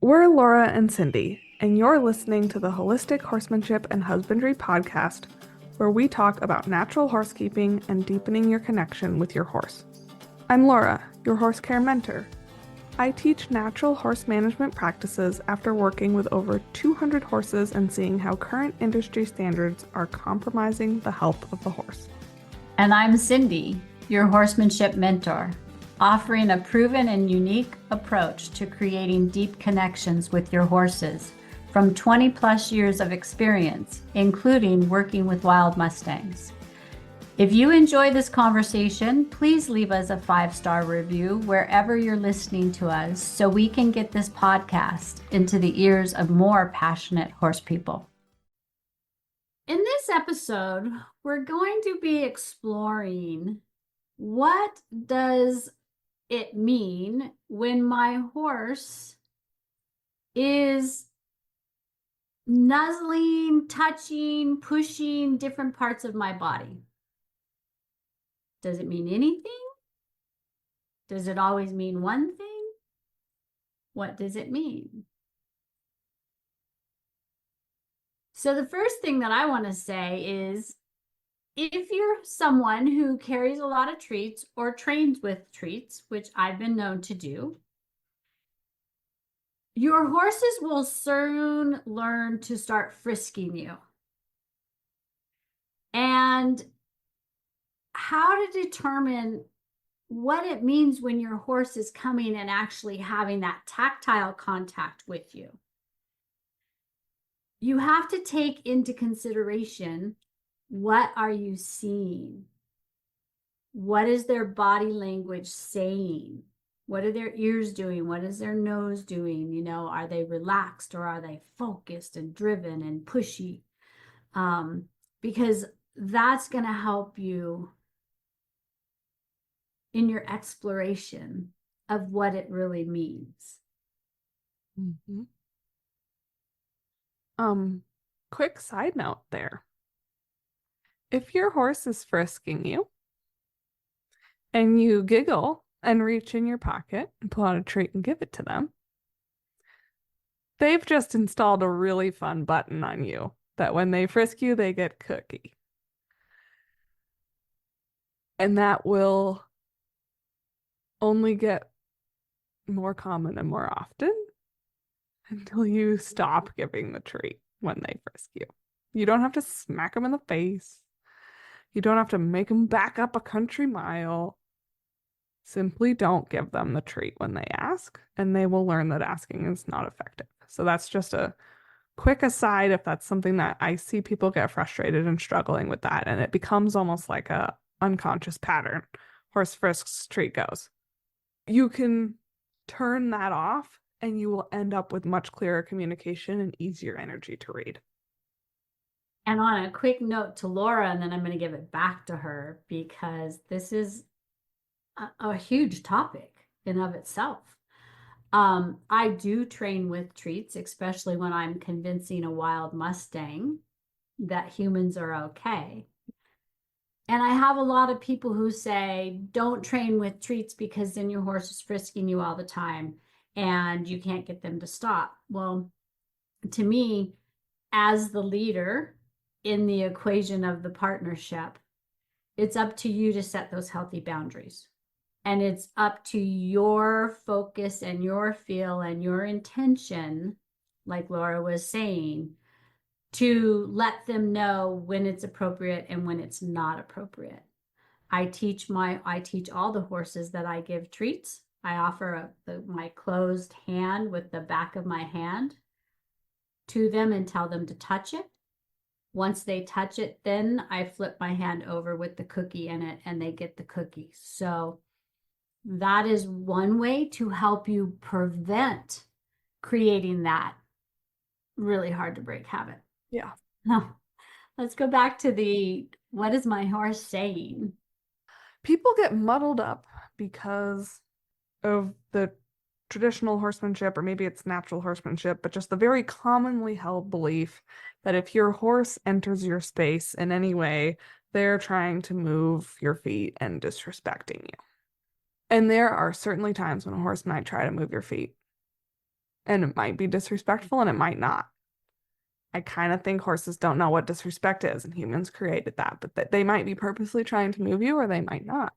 We're Laura and Cindy, and you're listening to the Holistic Horsemanship and Husbandry podcast, where we talk about natural horsekeeping and deepening your connection with your horse. I'm Laura, your horse care mentor. I teach natural horse management practices after working with over 200 horses and seeing how current industry standards are compromising the health of the horse. And I'm Cindy, your horsemanship mentor, offering a proven and unique approach to creating deep connections with your horses from 20 plus years of experience, including working with wild Mustangs. If you enjoy this conversation, please leave us a 5-star review wherever you're listening to us so we can get this podcast into the ears of more passionate horse people. In this episode, we're going to be exploring what does it mean when my horse is nuzzling, touching, pushing different parts of my body. Does it mean anything? Does it always mean one thing? What does it mean? So the first thing that I want to say is, if you're someone who carries a lot of treats or trains with treats, which I've been known to do, your horses will soon learn to start frisking you. And how to determine what it means when your horse is coming and actually having that tactile contact with you. You have to take into consideration, what are you seeing? What is their body language saying? What are their ears doing? What is their nose doing? You know, are they relaxed or are they focused and driven and pushy? Because that's going to help you in your exploration of what it really means. Mm-hmm. Quick side note there. If your horse is frisking you and you giggle and reach in your pocket and pull out a treat and give it to them, they've just installed a really fun button on you that when they frisk you, they get cookie. And that will only get more common and more often until you stop giving the treat when they frisk you. You don't have to smack them in the face. You don't have to make them back up a country mile. Simply don't give them the treat when they ask, and they will learn that asking is not effective. So that's just a quick aside if that's something that I see people get frustrated and struggling with that, and it becomes almost like a unconscious pattern. Horse frisks, treat goes. You can turn that off and you will end up with much clearer communication and easier energy to read. And on a quick note to Laura, and then I'm going to give it back to her, because this is a huge topic in of itself. I do train with treats, especially when I'm convincing a wild Mustang that humans are okay. And I have a lot of people who say, don't train with treats because then your horse is frisking you all the time and you can't get them to stop. Well, to me, as the leader in the equation of the partnership, it's up to you to set those healthy boundaries. And it's up to your focus and your feel and your intention, like Laura was saying, to let them know when it's appropriate and when it's not appropriate. I teach all the horses that I give treats. I offer my closed hand with the back of my hand to them and tell them to touch it. Once they touch it, then I flip my hand over with the cookie in it and they get the cookie. So that is one way to help you prevent creating that really hard to break habit. Yeah. Now, let's go back to what is my horse saying? People get muddled up because of the traditional horsemanship, or maybe it's natural horsemanship, but just the very commonly held belief that if your horse enters your space in any way, they're trying to move your feet and disrespecting you. And there are certainly times when a horse might try to move your feet. And it might be disrespectful and it might not. I kind of think horses don't know what disrespect is, and humans created that, but that they might be purposely trying to move you or they might not.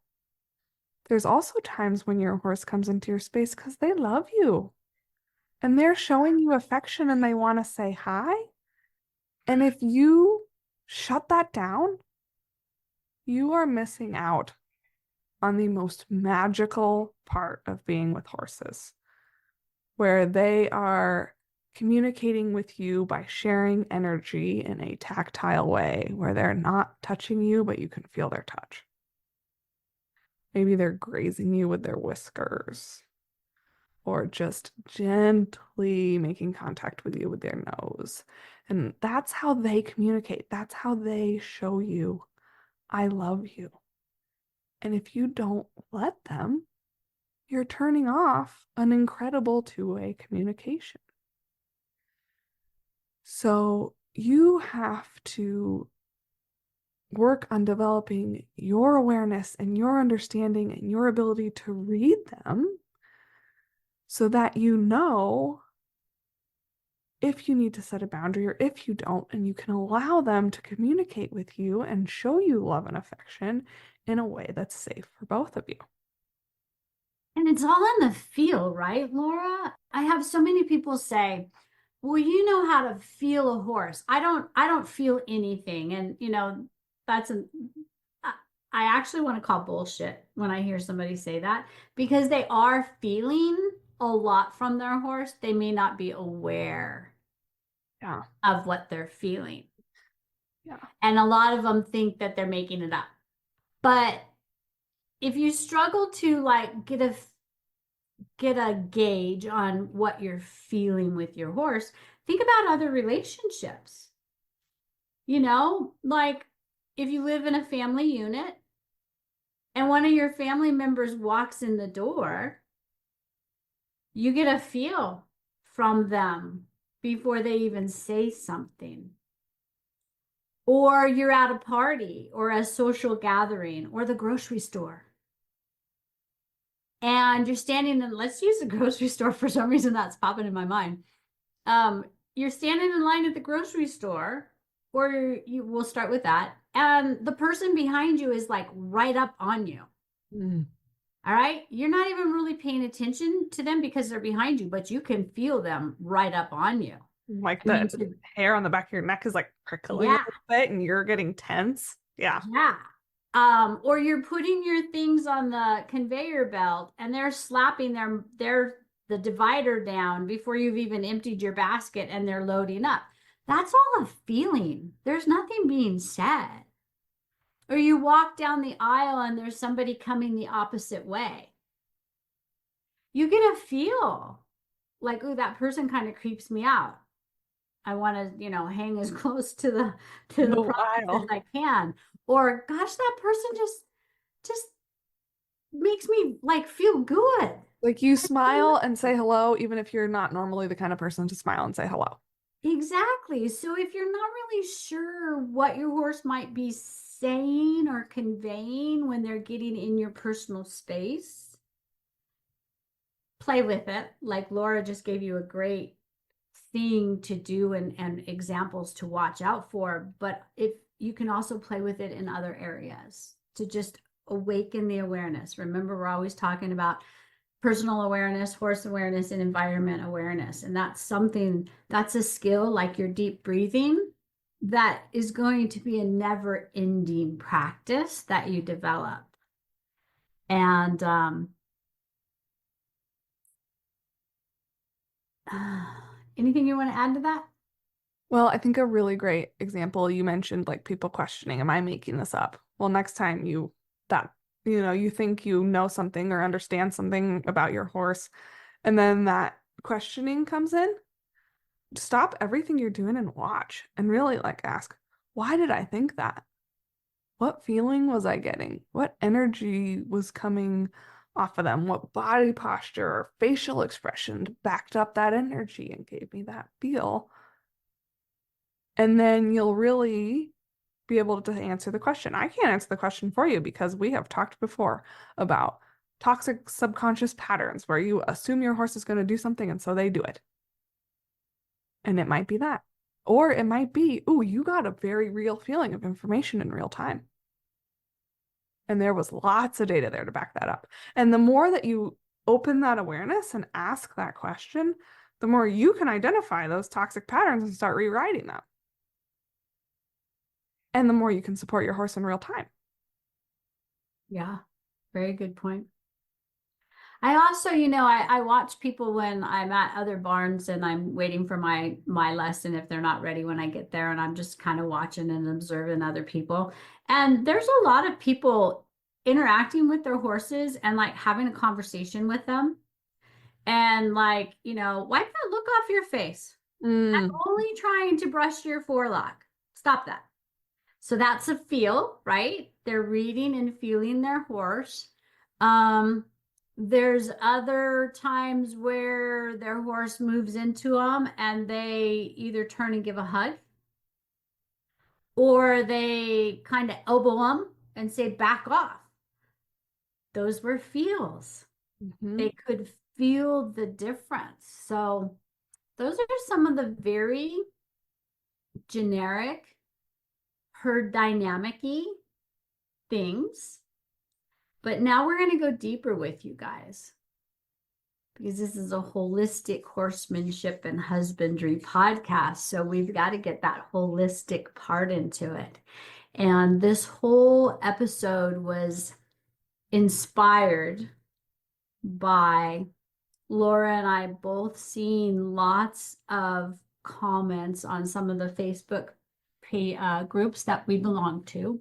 There's also times when your horse comes into your space because they love you and they're showing you affection and they want to say hi. And if you shut that down, you are missing out on the most magical part of being with horses, where they are communicating with you by sharing energy in a tactile way, where they're not touching you, but you can feel their touch. Maybe they're grazing you with their whiskers or just gently making contact with you with their nose. And that's how they communicate. That's how they show you, I love you. And if you don't let them, you're turning off an incredible two-way communication. So you have to work on developing your awareness and your understanding and your ability to read them so that you know if you need to set a boundary or if you don't, and you can allow them to communicate with you and show you love and affection in a way that's safe for both of you. And it's all in the feel, right, Laura? I have so many people say, well, you know how to feel a horse. I don't feel anything. And that's an I actually want to call bullshit when I hear somebody say that because they are feeling a lot from their horse. They may not be aware Yeah. of what they're feeling. Yeah. And a lot of them think that they're making it up. But if you struggle to like get a gauge on what you're feeling with your horse, think about other relationships. Like if you live in a family unit and one of your family members walks in the door, you get a feel from them before they even say something. Or you're at a party or a social gathering or the grocery store. And you're standing in, let's use the grocery store for some reason that's popping in my mind. You're standing in line at the grocery store, or you will start with that, and the person behind you is like right up on you. Mm. All right. You're not even really paying attention to them because they're behind you, but you can feel them right up on you. Like I mean, the hair on the back of your neck is like prickling a yeah, little bit and you're getting tense. Yeah. yeah. Or you're putting your things on the conveyor belt and they're slapping the divider down before you've even emptied your basket and they're loading up. That's all a feeling. There's nothing being said. Or you walk down the aisle and there's somebody coming the opposite way. You get a feel like, ooh, that person kind of creeps me out. I want to, hang as close to the No product as aisle. I can. Or gosh, that person just makes me like feel good. Like you smile and say hello, even if you're not normally the kind of person to smile and say hello. Exactly. So if you're not really sure what your horse might be saying or conveying when they're getting in your personal space, play with it. Like Laura just gave you a great thing to do and examples to watch out for. But if you can also play with it in other areas to just awaken the awareness. Remember, we're always talking about personal awareness, horse awareness, and environment awareness. And that's a skill like your deep breathing that is going to be a never ending practice that you develop. And anything you want to add to that? Well, I think a really great example you mentioned, like people questioning, am I making this up? Well, next time you think you know something or understand something about your horse, and then that questioning comes in, stop everything you're doing and watch and really like ask, why did I think that? What feeling was I getting? What energy was coming off of them? What body posture or facial expression backed up that energy and gave me that feel? And then you'll really be able to answer the question. I can't answer the question for you because we have talked before about toxic subconscious patterns where you assume your horse is going to do something and so they do it. And it might be that. Or it might be, ooh, you got a very real feeling of information in real time. And there was lots of data there to back that up. And the more that you open that awareness and ask that question, the more you can identify those toxic patterns and start rewriting them. And the more you can support your horse in real time. Yeah, very good point. I also, I watch people when I'm at other barns and I'm waiting for my lesson if they're not ready when I get there, and I'm just kind of watching and observing other people. And there's a lot of people interacting with their horses and like having a conversation with them and like, wipe that look off your face. I'm Mm, only trying to brush your forelock. Stop that. So that's a feel, right? They're reading and feeling their horse. Um, there's other times where their horse moves into them and they either turn and give a hug or they kind of elbow them and say, back off. Those were feels. mhm, They could feel the difference. So those are some of the very generic herd dynamic-y things. But now we're going to go deeper with you guys because this is a holistic horsemanship and husbandry podcast. So we've got to get that holistic part into it. And this whole episode was inspired by Laura and I both seeing lots of comments on some of the Facebook groups that we belong to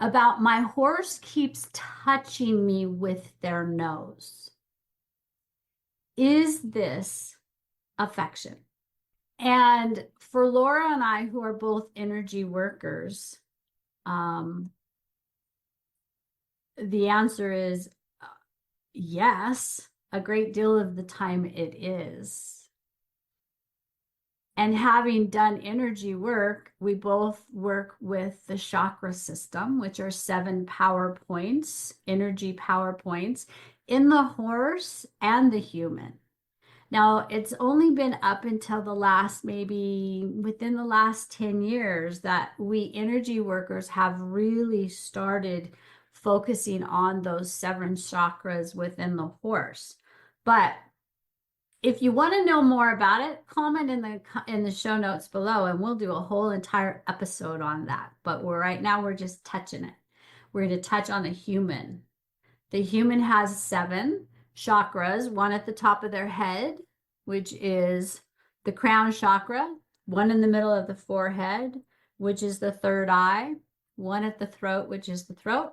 about my horse keeps touching me with their nose. Is this affection? And for Laura and I, who are both energy workers, um, the answer is yes, a great deal of the time it is. And having done energy work, we both work with the chakra system, which are 7 power points, energy power points in the horse and the human. Now, it's only been up until the last, maybe within the last 10 years, that we energy workers have really started focusing on those 7 chakras within the horse. But if you want to know more about it, comment in the show notes below, and we'll do a whole entire episode on that. But right now we're just touching it. We're going to touch on the human. The human has 7 chakras, one at the top of their head, which is the crown chakra, one in the middle of the forehead, which is the third eye, one at the throat, which is the throat,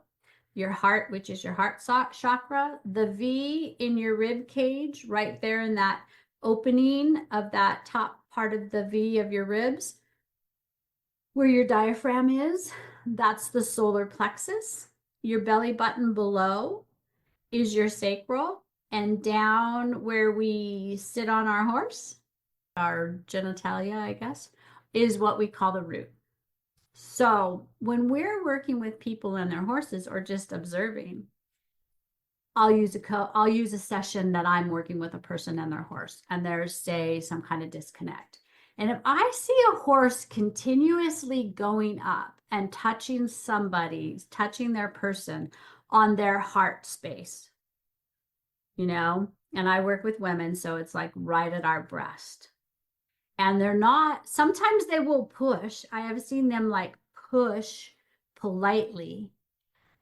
your heart, which is your heart chakra, the V in your rib cage, right there in that opening of that top part of the V of your ribs, where your diaphragm is, that's the solar plexus. Your belly button below is your sacral, and down where we sit on our horse, our genitalia, I guess, is what we call the root. So when we're working with people and their horses or just observing, I'll use a session that I'm working with a person and their horse, and there's, say, some kind of disconnect. And if I see a horse continuously going up and touching somebody, touching their person on their heart space, and I work with women, so it's like right at our breast. And they're not, sometimes they will push. I have seen them like push politely,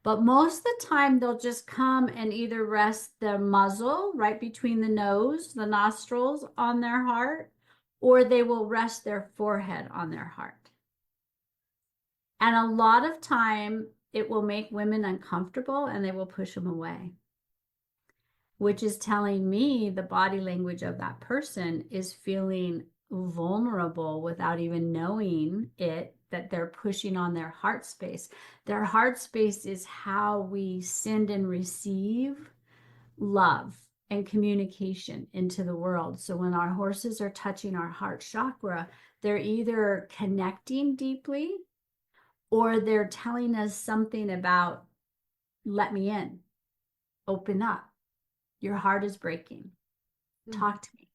but most of the time they'll just come and either rest their muzzle right between the nose, the nostrils on their heart, or they will rest their forehead on their heart. And a lot of time it will make women uncomfortable and they will push them away, which is telling me the body language of that person is feeling vulnerable without even knowing it, that they're pushing on their heart space. Their heart space is how we send and receive love and communication into the world. So when our horses are touching our heart chakra, they're either connecting deeply or they're telling us something about, let me in, open up. Your heart is breaking. mm. Talk to me.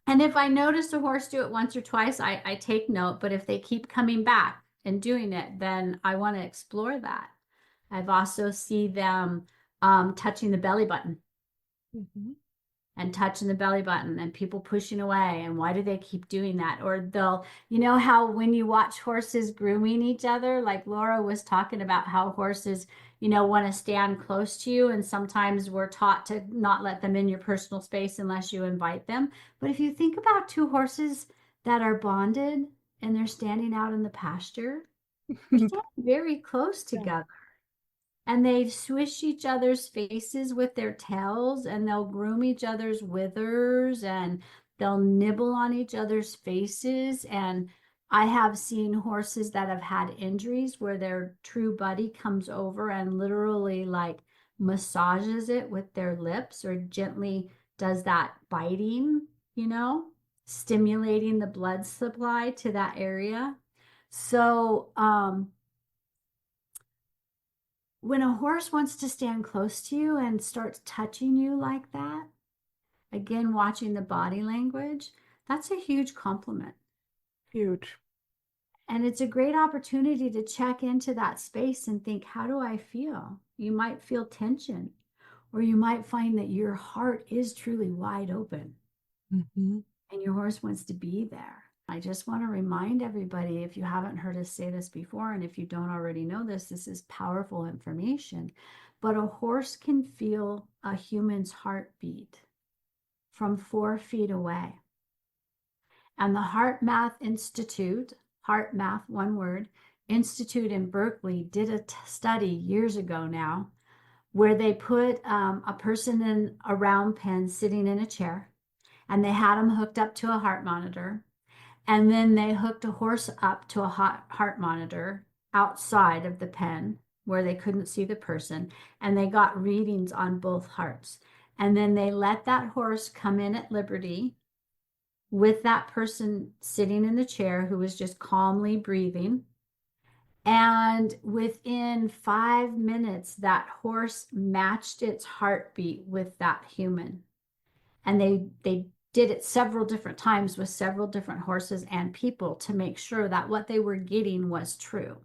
And if I notice a horse do it once or twice, I take note. But if they keep coming back and doing it, then I want to explore that. I've also see them touching the belly button Mhm. and touching the belly button and people pushing away. And why do they keep doing that? Or they'll, you know, how when you watch horses grooming each other, like Laura was talking about how horses, you know, want to stand close to you. And sometimes we're taught to not let them in your personal space unless you invite them. But if you think about two horses that are bonded and they're standing out in the pasture, they're standing very close Yeah. together and they swish each other's faces with their tails and they'll groom each other's withers and they'll nibble on each other's faces. And I have seen horses that have had injuries where their true buddy comes over and literally like massages it with their lips or gently does that biting, you know, stimulating the blood supply to that area. So, when a horse wants to stand close to you and starts touching you like that, again, watching the body language, that's a huge compliment. Huge. And it's a great opportunity to check into that space and think, how do I feel? You might feel tension, or you might find that your heart is truly wide open Hmm. and your horse wants to be there. I just want to remind everybody, if you haven't heard us say this before, and if you don't already know this, this is powerful information. But a horse can feel a human's heartbeat from 4 feet away. And the Heart Math Institute, Heart Math, one word, Institute in Berkeley did a study years ago now where they put a person in a round pen sitting in a chair and they had them hooked up to a heart monitor. And then they hooked a horse up to a heart monitor outside of the pen where they couldn't see the person. And they got readings on both hearts. And then they let that horse come in at liberty with that person sitting in the chair who was just calmly breathing. And within 5 minutes, that horse matched its heartbeat with that human. And they did it several different times with several different horses and people to make sure that what they were getting was true.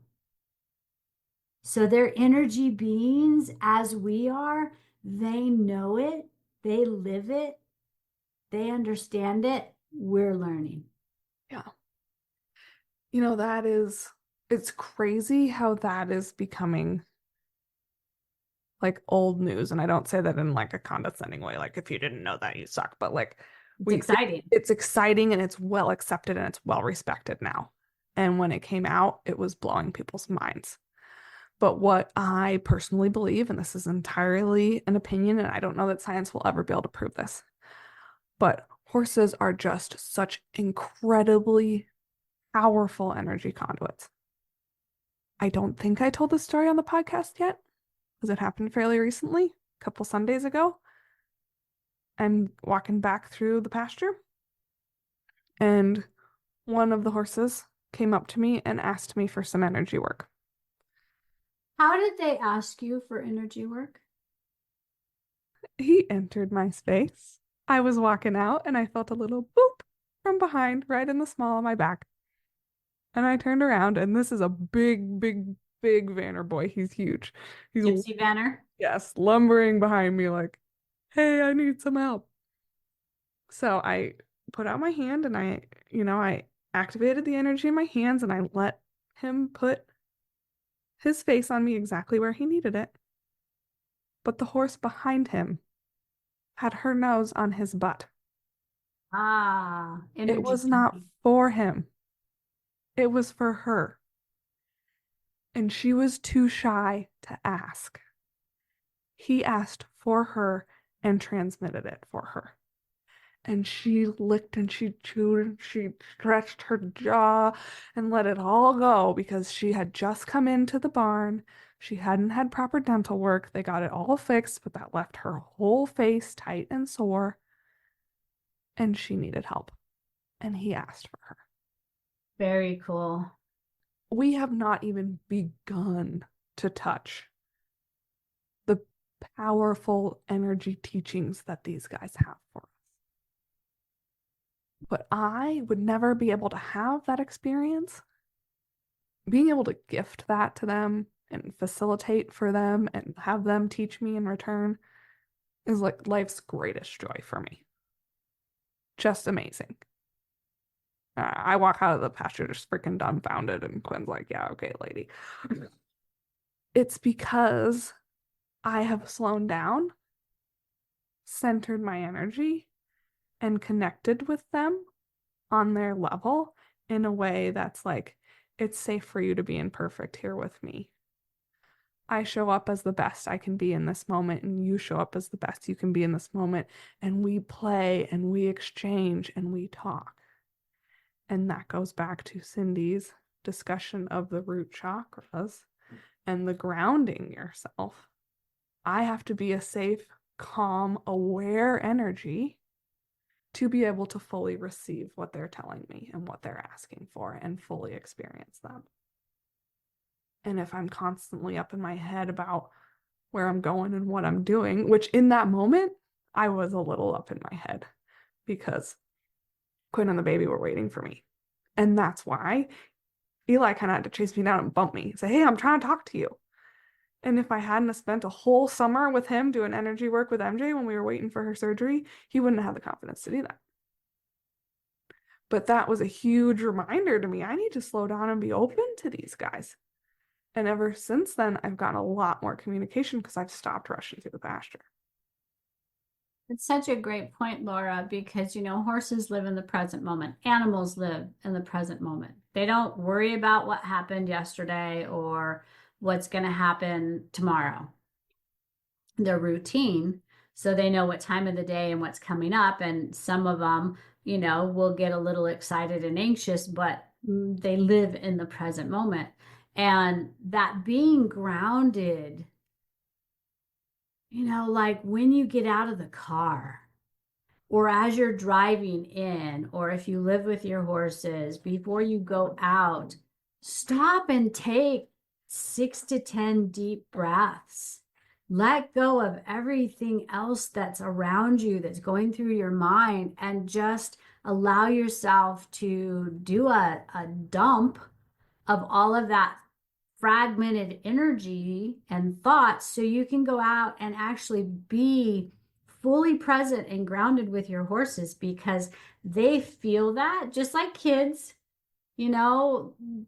So they're energy beings as we are. They know it, they live it, they understand it. We're learning. Yeah. It's crazy how that is becoming like old news. And I don't say that in like a condescending way, like if you didn't know that, you suck. But like It's we exciting. it's exciting and it's well accepted and it's well respected now. And when it came out, it was blowing people's minds. But what I personally believe, and this is entirely an opinion, and I don't know that science will ever be able to prove this, but horses are just such incredibly powerful energy conduits. I don't think I told this story on the podcast yet, because it happened fairly recently, a couple Sundays ago. I'm walking back through the pasture, and one of the horses came up to me and asked me for some energy work. How did they ask you for energy work? He entered my space. I was walking out, and I felt a little boop from behind, right in the small of my back. And I turned around, and this is a big, big, big Vanner boy. He's huge. He's, Gypsy Banner. yes, lumbering behind me, like, hey, I need some help. So I put out my hand and I activated the energy in my hands and I let him put his face on me exactly where he needed it. But the horse behind him had her nose on his butt. Ah, It energy was not keeping. for him, it was for her. And she was too shy to ask. He asked for her and transmitted it for her. And she licked and she chewed and she stretched her jaw and let it all go because she had just come into the barn. She hadn't had proper dental work. They got it all fixed, but that left her whole face tight and sore, and she needed help. And he asked for her. Very cool. We have not even begun to touch the powerful energy teachings that these guys have for us. But I would never be able to have that experience. Being able to gift that to them and facilitate for them and have them teach me in return is like life's greatest joy for me. Just amazing. I walk out of the pasture just freaking dumbfounded, and Quinn's like, yeah, okay, lady. It's because I have slowed down, centered my energy, and connected with them on their level in a way that's like, it's safe for you to be imperfect here with me. I show up as the best I can be in this moment, and you show up as the best you can be in this moment. And we play and we exchange and we talk. And that goes back to Cindy's discussion of the root chakras and the grounding yourself. I have to be a safe, calm, aware energy to be able to fully receive what they're telling me and what they're asking for and fully experience them. And if I'm constantly up in my head about where I'm going and what I'm doing, which in that moment, I was a little up in my head because Quinn and the baby were waiting for me. And that's why Eli kind of had to chase me down and bump me, say, hey, I'm trying to talk to you. And if I hadn't spent a whole summer with him doing energy work with MJ when we were waiting for her surgery, he wouldn't have had the confidence to do that. But that was a huge reminder to me. I need to slow down and be open to these guys. And ever since then, I've gotten a lot more communication because I've stopped rushing through the pasture. It's such a great point, Laura, because horses live in the present moment. Animals live in the present moment. They don't worry about what happened yesterday or what's going to happen tomorrow. Their routine, so they know what time of the day and what's coming up. And some of them, will get a little excited and anxious, but they live in the present moment. And that being grounded, like when you get out of the car or as you're driving in, or if you live with your horses, before you go out, stop and take 6 to 10 deep breaths. Let go of everything else that's around you, that's going through your mind, and just allow yourself to do a dump of all of that fragmented energy and thoughts so you can go out and actually be fully present and grounded with your horses, because they feel that just like kids.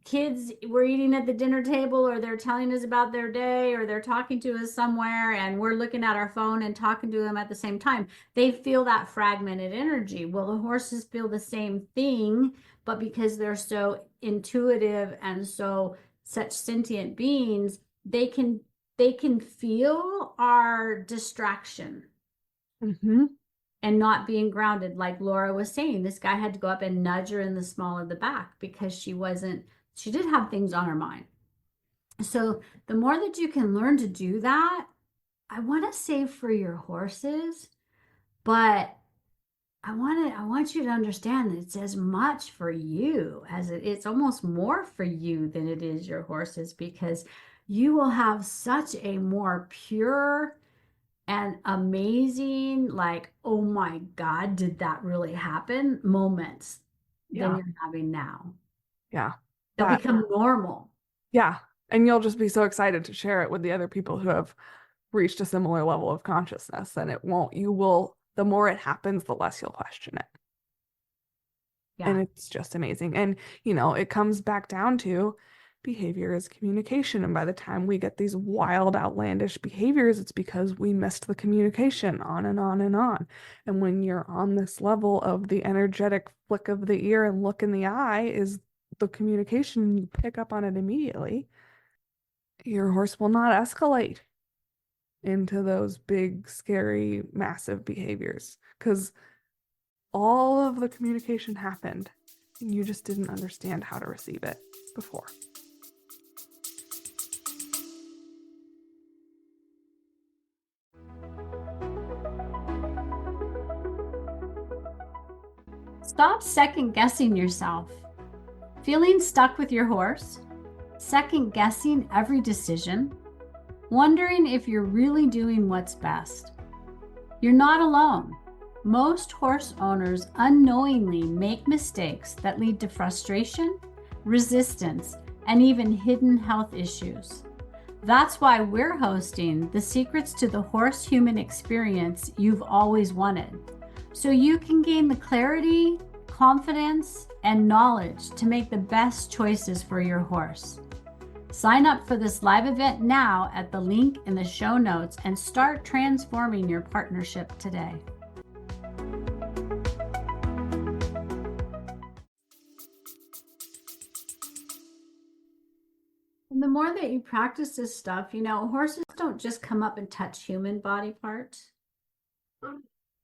Kids were eating at the dinner table, or they're telling us about their day, or they're talking to us somewhere, and we're looking at our phone and talking to them at the same time. They feel that fragmented energy. Well, the horses feel the same thing, but because they're so intuitive and such sentient beings, they can feel our distraction Mm-hmm. and not being grounded. Like Laura was saying, this guy had to go up and nudge her in the small of the back because she did have things on her mind. So the more that you can learn to do that, I want to say for your horses, but I want you to understand that it's as much for you as it's almost more for you than it is your horses, because you will have such a more pure and amazing, like, oh my God, did that really happen? Moments than Yeah. you're having now. Yeah. They'll That, become normal. yeah. And you'll just be so excited to share it with the other people who have reached a similar level of consciousness. And you will, the more it happens, the less you'll question it. And Yeah. it's just amazing. And, it comes back down to behavior is communication. And by the time we get these wild, outlandish behaviors, it's because we missed the communication on and on and on. And when you're on this level of the energetic flick of the ear and look in the eye is the communication, you pick up on it immediately, your horse will not escalate into those big, scary, massive behaviors because all of the communication happened and you just didn't understand how to receive it before. Stop second guessing yourself. Feeling stuck with your horse, second guessing every decision, wondering if you're really doing what's best. You're not alone. Most horse owners unknowingly make mistakes that lead to frustration, resistance, and even hidden health issues. That's why we're hosting the Secrets to the Horse Human Experience you've always wanted, so you can gain the clarity, confidence, and knowledge to make the best choices for your horse. Sign up for this live event now at the link in the show notes and start transforming your partnership today. And the more that you practice this stuff, horses don't just come up and touch human body parts.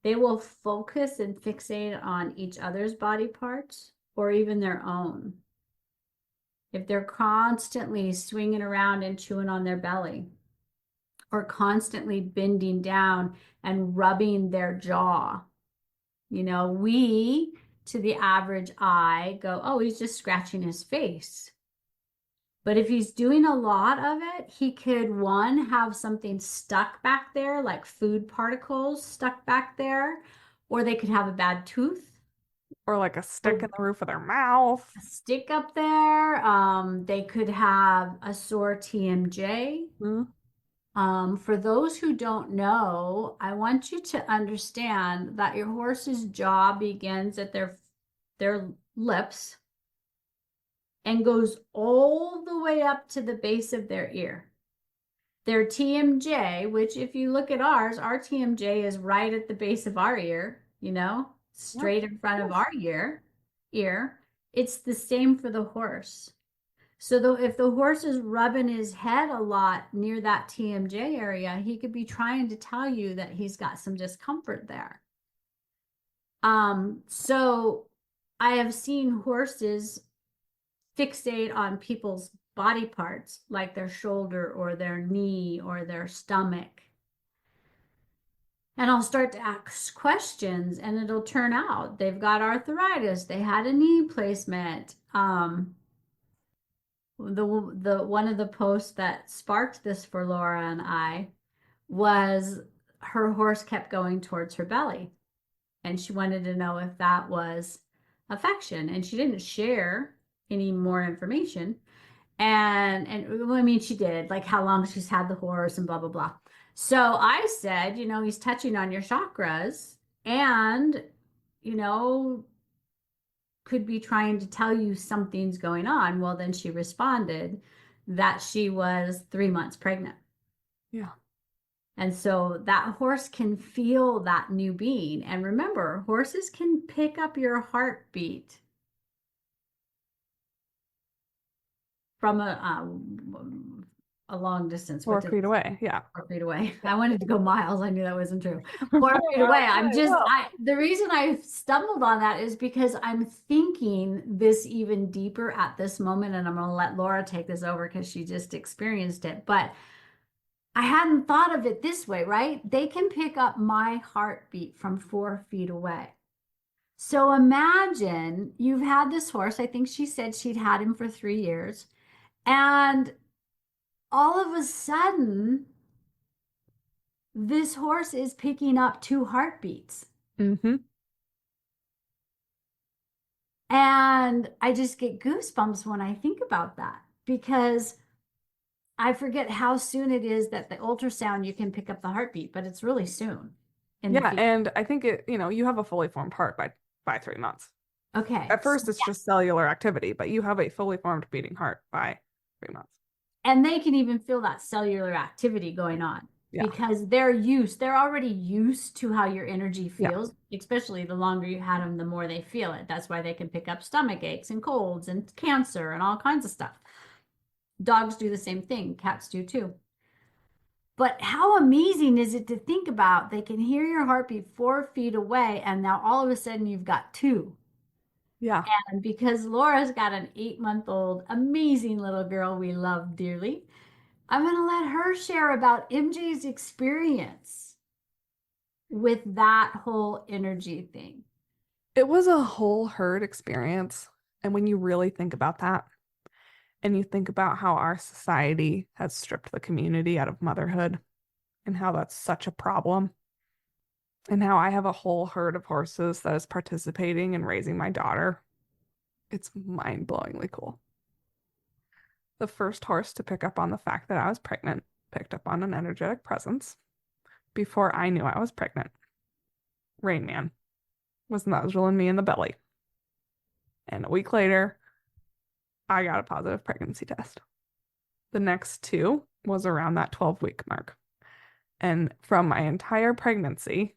They will focus and fixate on each other's body parts or even their own. If they're constantly swinging around and chewing on their belly or constantly bending down and rubbing their jaw, we, to the average eye, go, oh, he's just scratching his face. But if he's doing a lot of it, he could, one, have something stuck back there, like food particles stuck back there, or they could have a bad tooth, Or like a stick in or the roof of their mouth. a stick up there. They could have a sore TMJ. Mm. For those who don't know, I want you to understand that your horse's jaw begins at their lips and goes all the way up to the base of their ear. Their TMJ, which if you look at ours, our TMJ is right at the base of our ear, straight in front of our ear. It's the same for the horse. So if the horse is rubbing his head a lot near that TMJ area, he could be trying to tell you that he's got some discomfort there. So I have seen horses fixate on people's body parts, like their shoulder or their knee or their stomach. And I'll start to ask questions, and it'll turn out they've got arthritis, they had a knee placement. The one of the posts that sparked this for Laura and I was her horse kept going towards her belly, and she wanted to know if that was affection, and she didn't share any more information. And I mean, she did, like how long she's had the horse and blah blah blah. So I said, he's touching on your chakras, and you know could be trying to tell you something's going on. Well, then she responded that she was 3 months pregnant. Yeah. And so that horse can feel that new being. And remember, horses can pick up your heartbeat from a long distance. 4 feet away. Yeah. 4 feet away. I wanted to go miles. I knew that wasn't true. 4 feet away. The reason I stumbled on that is because I'm thinking this even deeper at this moment, and I'm going to let Laura take this over because she just experienced it. But I hadn't thought of it this way, right? They can pick up my heartbeat from 4 feet away. So imagine you've had this horse. I think she said she'd had him for 3 years. And all of a sudden, this horse is picking up 2 heartbeats. Mm-hmm. And I just get goosebumps when I think about that, because I forget how soon it is that the ultrasound you can pick up the heartbeat, but it's really soon. Yeah, and I think you have a fully formed heart by 3 months. Okay. At first, it's just cellular activity, but you have a fully formed beating heart by 3 months. And they can even feel that cellular activity going on. Yeah. Because they're already used to how your energy feels, especially the longer you had them, the more they feel it. That's why they can pick up stomach aches and colds and cancer and all kinds of stuff. Dogs do the same thing. Cats do too. But how amazing is it to think about they can hear your heartbeat 4 feet away, and now all of a sudden you've got 2. Yeah. And because Laura's got an 8-month-old amazing little girl we love dearly, I'm going to let her share about MJ's experience with that whole energy thing. It was a whole herd experience. And when you really think about that, and you think about how our society has stripped the community out of motherhood and how that's such a problem, And now I have a whole herd of horses that is participating in raising my daughter. It's mind-blowingly cool. The first horse to pick up on the fact that I was pregnant picked up on an energetic presence before I knew I was pregnant. Rain Man was nuzzling me in the belly. And a week later, I got a positive pregnancy test. The next two was around that 12-week mark. And from my entire pregnancy,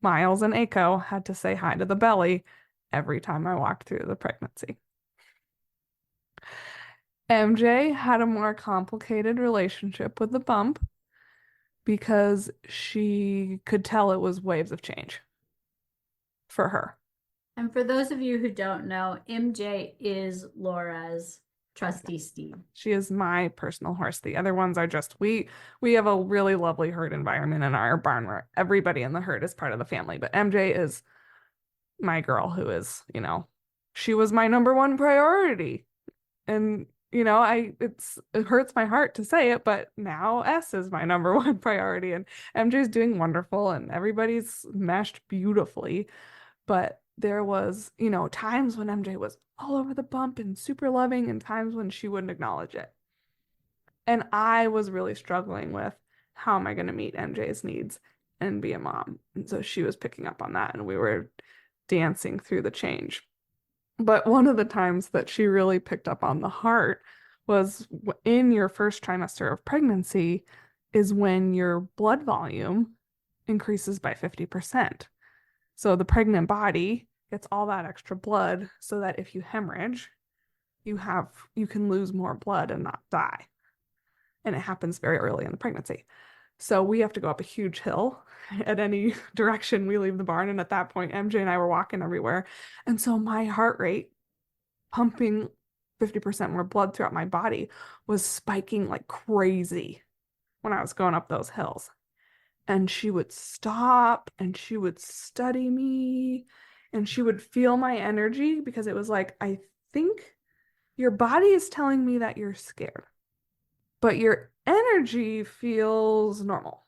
Miles and Aiko had to say hi to the belly every time I walked through the pregnancy. MJ had a more complicated relationship with the bump because she could tell it was waves of change for her. And for those of you who don't know, MJ is Laura's trusty steed. She is my personal horse. The other ones are just we have a really lovely herd environment in our barn where everybody in the herd is part of the family. But MJ is my girl who is, she was my number one priority. And it hurts my heart to say it, but now S is my number one priority and MJ's doing wonderful and everybody's meshed beautifully. But there was, times when MJ was all over the bump and super loving and times when she wouldn't acknowledge it. And I was really struggling with how am I going to meet MJ's needs and be a mom. And so she was picking up on that and we were dancing through the change. But one of the times that she really picked up on the heart was in your first trimester of pregnancy is when your blood volume increases by 50%. So the pregnant body gets all that extra blood so that if you hemorrhage, you can lose more blood and not die. And it happens very early in the pregnancy. So we have to go up a huge hill at any direction we leave the barn. And at that point, MJ and I were walking everywhere. And so my heart rate pumping 50% more blood throughout my body was spiking like crazy when I was going up those hills. And she would stop and she would study me and she would feel my energy because it was like, I think your body is telling me that you're scared, but your energy feels normal.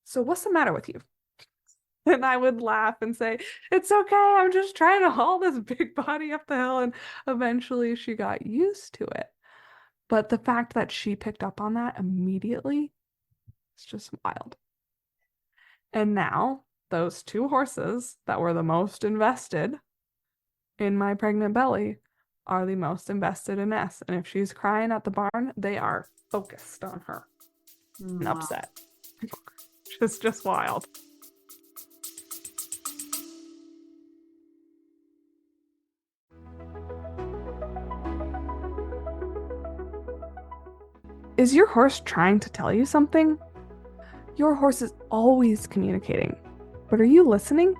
So what's the matter with you? And I would laugh and say, it's okay. I'm just trying to haul this big body up the hill. And eventually she got used to it. But the fact that she picked up on that immediately is just wild. And now those two horses that were the most invested in my pregnant belly are the most invested in S. And if she's crying at the barn, they are focused on her and Wow. upset. Just wild. Is your horse trying to tell you something? Your horse is always communicating, but are you listening?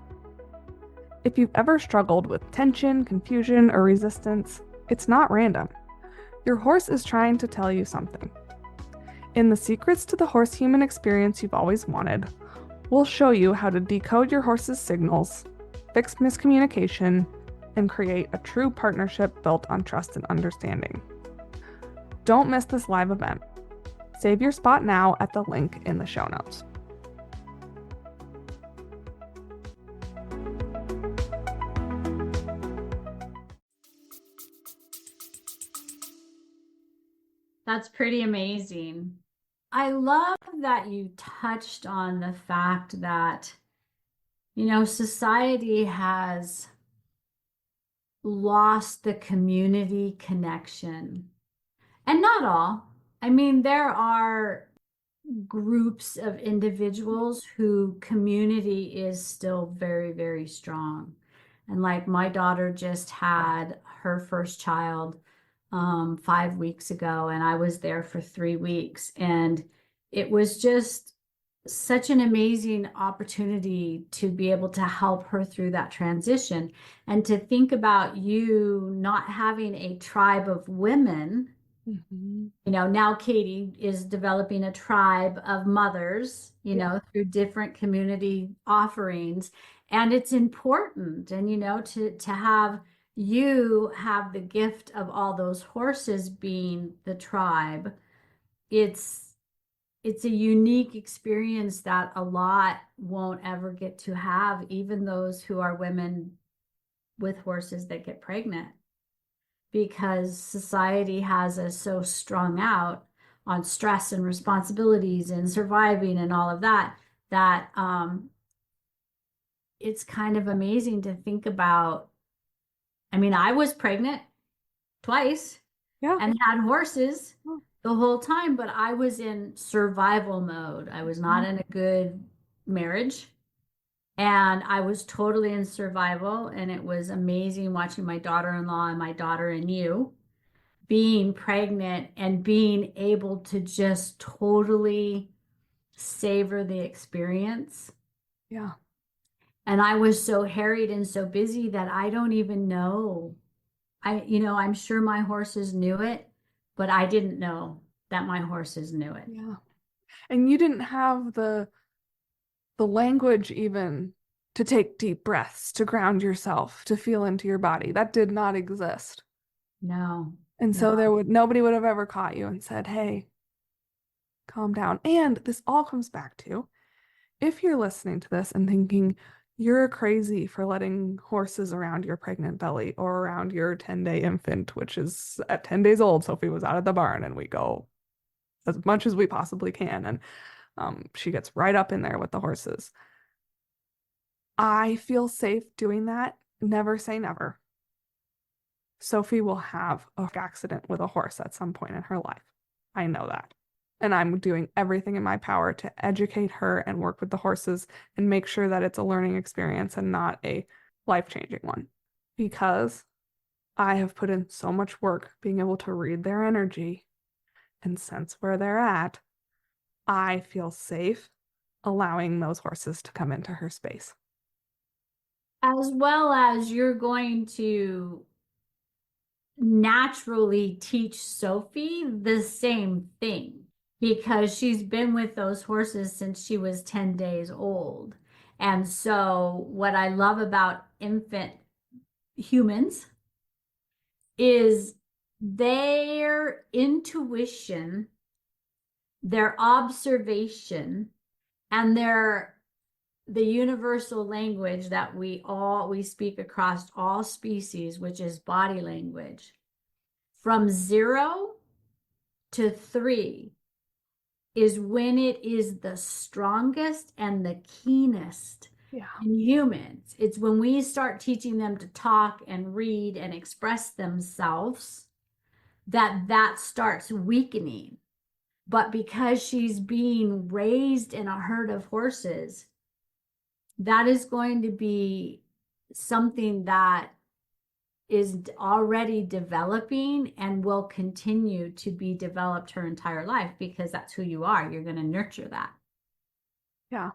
If you've ever struggled with tension, confusion, or resistance, it's not random. Your horse is trying to tell you something. In the Secrets to the Horse Human Experience You've Always Wanted, we'll show you how to decode your horse's signals, fix miscommunication, and create a true partnership built on trust and understanding. Don't miss this live event. Save your spot now at the link in the show notes. That's pretty amazing. I love that you touched on the fact that, society has lost the community connection. And not all. I mean, there are groups of individuals who community is still very, very strong. And like my daughter just had her first child 5 weeks ago, and I was there for 3 weeks. And it was just such an amazing opportunity to be able to help her through that transition and to think about you not having a tribe of women. Now Katie is developing a tribe of mothers, through different community offerings. And it's important. And, to have you have the gift of all those horses being the tribe, it's it's a unique experience that a lot won't ever get to have, even those who are women with horses that get pregnant, because society has us so strung out on stress and responsibilities and surviving and all of that, that it's kind of amazing to think about. I mean, I was pregnant twice Yeah. and had horses the whole time, but I was in survival mode. I was not Mhm. in a good marriage. And I was totally in survival. And it was amazing watching my daughter-in-law and my daughter and you being pregnant and being able to just totally savor the experience. Yeah. And I was so harried and so busy that I don't even know. I'm sure my horses knew it, but I didn't know that my horses knew it. Yeah. And you didn't have the language even to take deep breaths, to ground yourself, to feel into your body. That did not exist. No, And no. so nobody would have ever caught you and said, "Hey, calm down." And this all comes back to if you're listening to this and thinking you're crazy for letting horses around your pregnant belly or around your 10-day infant, which is at 10 days old, Sophie was out of the barn and we go as much as we possibly can. And she gets right up in there with the horses. I feel safe doing that. Never say never. Sophie will have a accident with a horse at some point in her life. I know that. And I'm doing everything in my power to educate her and work with the horses and make sure that it's a learning experience and not a life-changing one. Because I have put in so much work being able to read their energy and sense where they're at. I feel safe allowing those horses to come into her space. As well as you're going to naturally teach Sophie the same thing because she's been with those horses since she was 10 days old. And so, what I love about infant humans is their intuition, their observation, and the universal language that we speak across all species, which is body language. From 0 to 3 is when it is the strongest and the keenest Yeah. in humans. It's when we start teaching them to talk and read and express themselves that starts weakening. But because she's being raised in a herd of horses, that is going to be something that is already developing and will continue to be developed her entire life because that's who you are. You're going to nurture that. Yeah.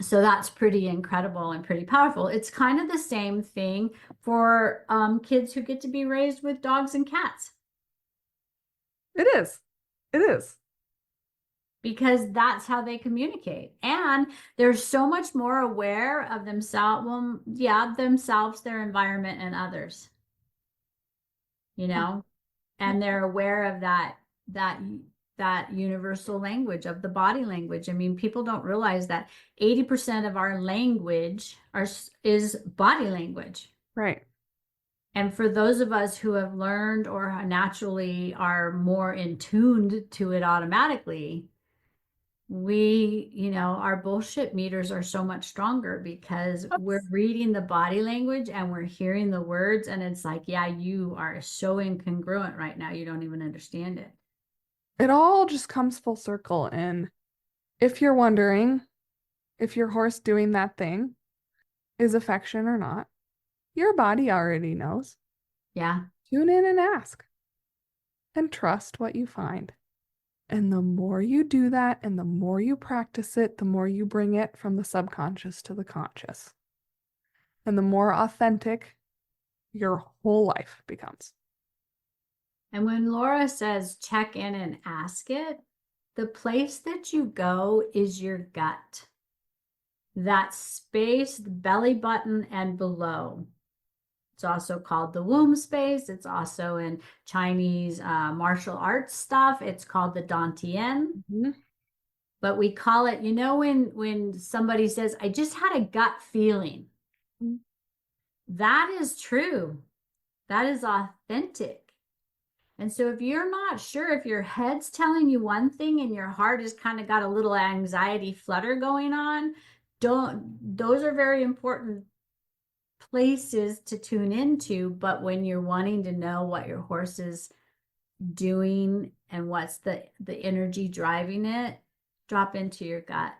So that's pretty incredible and pretty powerful. It's kind of the same thing for kids who get to be raised with dogs and cats It is. It is. because that's how they communicate. And they're so much more aware of themselves, well, yeah, themselves, their environment, and others, you Yeah. know, Yeah. and they're aware of that that universal language of the body language. I mean, people don't realize that 80% of our language is body language. Right. And for those of us who have learned or naturally are more in tuned to it automatically, our bullshit meters are so much stronger because we're That's reading the body language and we're hearing the words. And it's like, yeah, you are so incongruent right now. You don't even understand it. it all just comes full circle. And if you're wondering if your horse doing that thing is affection or not, your body already knows. Yeah. Tune in and ask and trust what you find. And the more you do that and the more you practice it, the more you bring it from the subconscious to the conscious. And the more authentic your whole life becomes. And when Laura says check in and ask it, the place that you go is your gut. That space, the belly button and below. It's also called the womb space. It's also in Chinese martial arts stuff. It's called the dantian. Mhm. but we call it, when somebody says, I just had a gut feeling. That is true. That is authentic. And so if you're not sure, if your head's telling you one thing and your heart has kind of got a little anxiety flutter going on, those are very important places to tune into. But when you're wanting to know what your horse is doing and what's the energy driving it, drop into your gut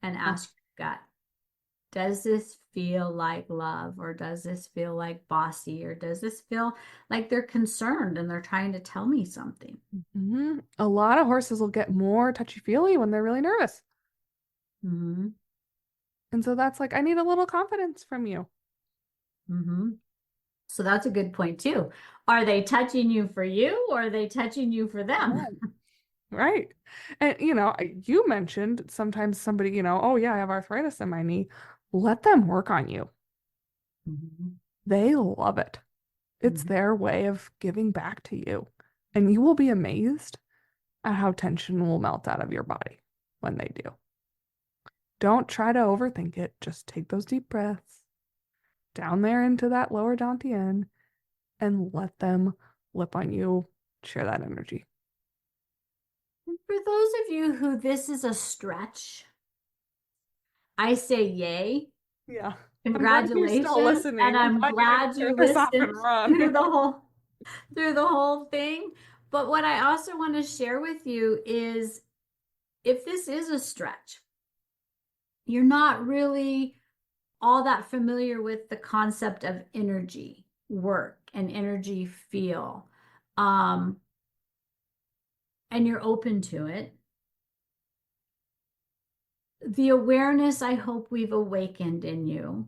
and ask your gut, does this feel like love, or does this feel like bossy, or does this feel like they're concerned and they're trying to tell me something? A lot of horses will get more touchy-feely when they're really nervous. Mm-hmm. And so that's like, I need a little confidence from you. Mm-hmm. So that's a good point too. Are they touching you for you, or are they touching you for them? Right. And you mentioned sometimes somebody, oh yeah, I have arthritis in my knee. Let them work on you. Mm-hmm. They love it. It's Mm-hmm. their way of giving back to you. And you will be amazed at how tension will melt out of your body when they do. Don't try to overthink it. Just take those deep breaths down there into that lower dantian and let them lip on you, share that energy. For those of you who this is a stretch, I say yay. Yeah. I'm glad you're still Congratulations. And listening. I'm I'm glad you didn't glad you turn this off and listened run. through the whole thing. But what I also want to share with you is, if this is a stretch, you're not really all that familiar with the concept of energy work and energy feel. Um, and you're open to it. The awareness, I hope we've awakened in you.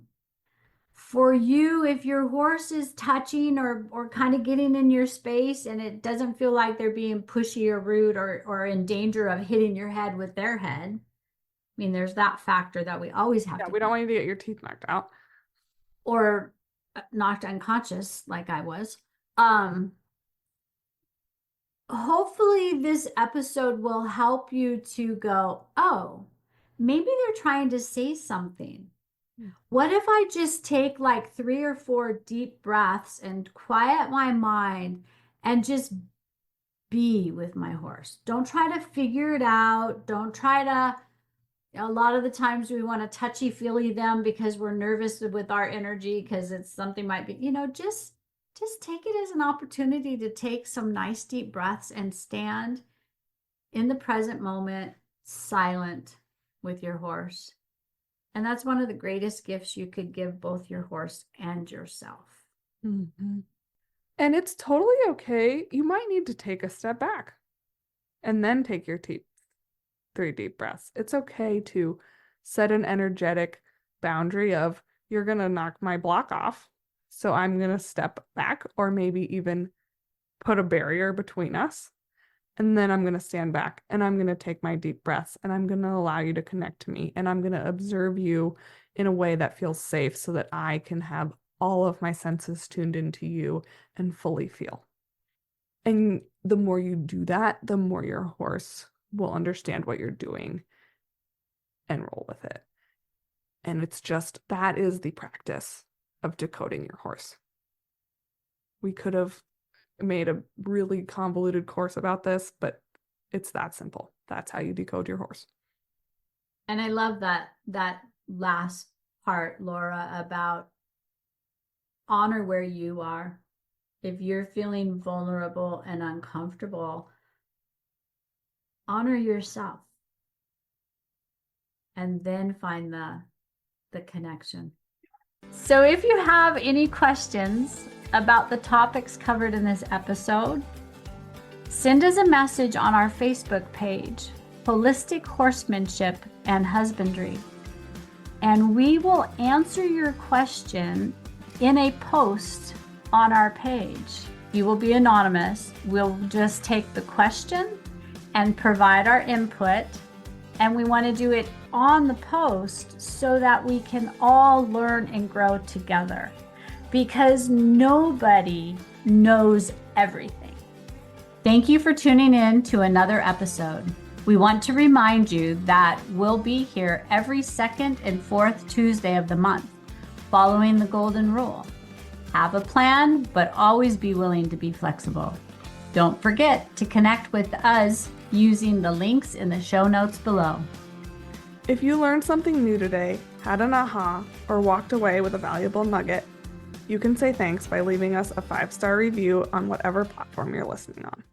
For you, if your horse is touching or kind of getting in your space and it doesn't feel like they're being pushy or rude or in danger of hitting your head with their head, I mean, there's that factor that we always have Yeah, to we don't think, want you to get your teeth knocked out. or knocked unconscious like I was. Um, Hopefully this episode will help you to go, oh, maybe they're trying to say something. What if I just take like 3 or 4 deep breaths and quiet my mind and just be with my horse? Don't try to figure it out. Don't try to, a lot of the times we want to touchy feely them because we're nervous with our energy because it's something might be, just take it as an opportunity to take some nice deep breaths and stand in the present moment, silent with your horse. And that's one of the greatest gifts you could give both your horse and yourself. Mm-hmm. And it's totally okay. You might need to take a step back and then take your 3 deep breaths. It's okay to set an energetic boundary of, you're going to knock my block off. So I'm going to step back, or maybe even put a barrier between us. And then I'm going to stand back and I'm going to take my deep breaths and I'm going to allow you to connect to me. And I'm going to observe you in a way that feels safe so that I can have all of my senses tuned into you and fully feel. And the more you do that, the more your horse will understand what you're doing and roll with it. And it's just, that is the practice of decoding your horse. We could have made a really convoluted course about this, but it's that simple. That's how you decode your horse. And I love that last part, Laura, about honor where you are. If you're feeling vulnerable and uncomfortable, honor yourself and then find the connection. So if you have any questions about the topics covered in this episode, send us a message on our Facebook page, Holistic Horsemanship and Husbandry, and we will answer your question in a post on our page. You will be anonymous. We'll just take the question and provide our input, and we want to do it on the post so that we can all learn and grow together, because nobody knows everything. Thank you for tuning in to another episode. We want to remind you that we'll be here every second and fourth Tuesday of the month, following the golden rule. Have a plan, but always be willing to be flexible. Don't forget to connect with us using the links in the show notes below. If you learned something new today, had an aha, or walked away with a valuable nugget, you can say thanks by leaving us a 5-star review on whatever platform you're listening on.